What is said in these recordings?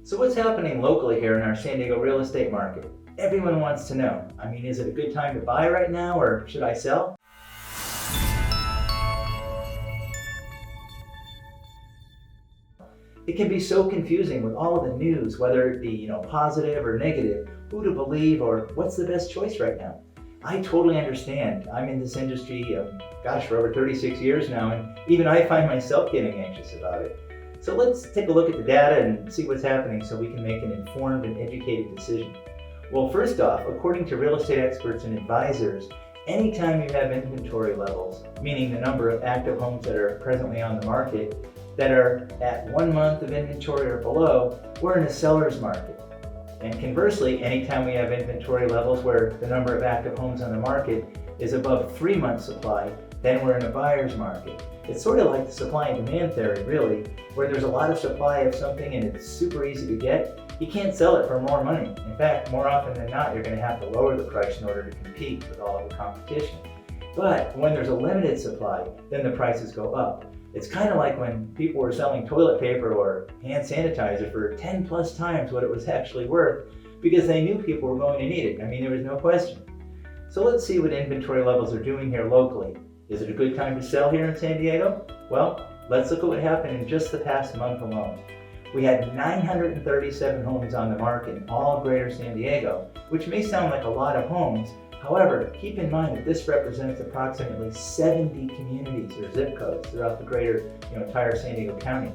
So what's happening locally here in our San Diego real estate market? Everyone wants to know. I mean, is it a good time to buy right now or should I sell? It can be so confusing with all of the news, whether it be, positive or negative, who to believe or what's the best choice right now. I totally understand. I'm in this industry, for over 36 years now, and even I find myself getting anxious about it. So let's take a look at the data and see what's happening so we can make an informed and educated decision. Well, first off, according to real estate experts and advisors, anytime you have inventory levels, meaning the number of active homes that are presently on the market, that are at 1 month of inventory or below, we're in a seller's market. And conversely, anytime we have inventory levels where the number of active homes on the market is above 3 months supply, then we're in a buyer's market. It's sort of like the supply and demand theory, really, where there's a lot of supply of something and it's super easy to get. You can't sell it for more money. In fact, more often than not, you're going to have to lower the price in order to compete with all of the competition. But when there's a limited supply, then the prices go up. It's kind of like when people were selling toilet paper or hand sanitizer for 10 plus times what it was actually worth because they knew people were going to need it. I mean, there was no question. So let's see what inventory levels are doing here locally. Is it a good time to sell here in San Diego? Well, let's look at what happened in just the past month alone. We had 937 homes on the market in all of Greater San Diego, which may sound like a lot of homes. However, keep in mind that this represents approximately 70 communities or zip codes throughout the entire San Diego County.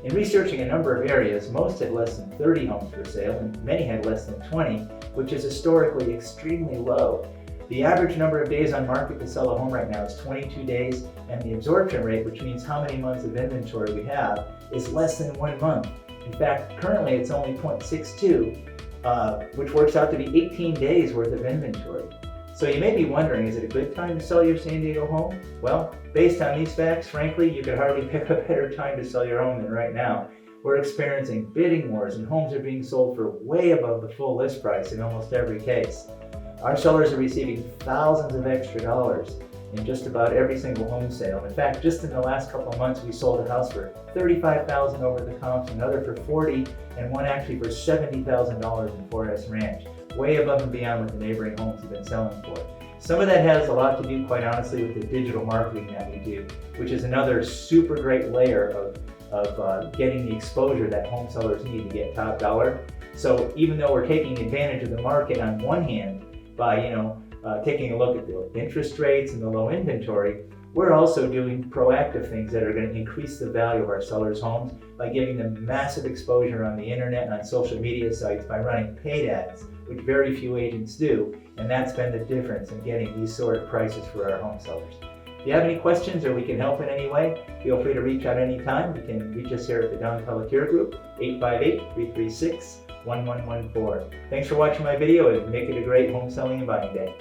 In researching a number of areas, most had less than 30 homes for sale and many had less than 20, which is historically extremely low. The average number of days on market to sell a home right now is 22 days, and the absorption rate, which means how many months of inventory we have, is less than 1 month. In fact, currently it's only 0.62, which works out to be 18 days worth of inventory. So you may be wondering, is it a good time to sell your San Diego home? Well, based on these facts, frankly, you could hardly pick a better time to sell your home than right now. We're experiencing bidding wars and homes are being sold for way above the full list price in almost every case. Our sellers are receiving thousands of extra dollars in just about every single home sale. In fact, just in the last couple of months, we sold a house for $35,000 over the comps, another for $40,000, and one actually for $70,000 in Forest Ranch, way above and beyond what the neighboring homes have been selling for. Some of that has a lot to do, quite honestly, with the digital marketing that we do, which is another super great layer of getting the exposure that home sellers need to get top dollar. So even though we're taking advantage of the market on one hand, by taking a look at the interest rates and the low inventory, we're also doing proactive things that are going to increase the value of our sellers' homes by giving them massive exposure on the internet and on social media sites by running paid ads, which very few agents do, and that's been the difference in getting these sort of prices for our home sellers. If you have any questions or we can help in any way, feel free to reach out anytime. You can reach us here at the Don Pelletier Group, 858-336-1114. Thanks for watching my video and make it a great home selling and buying day.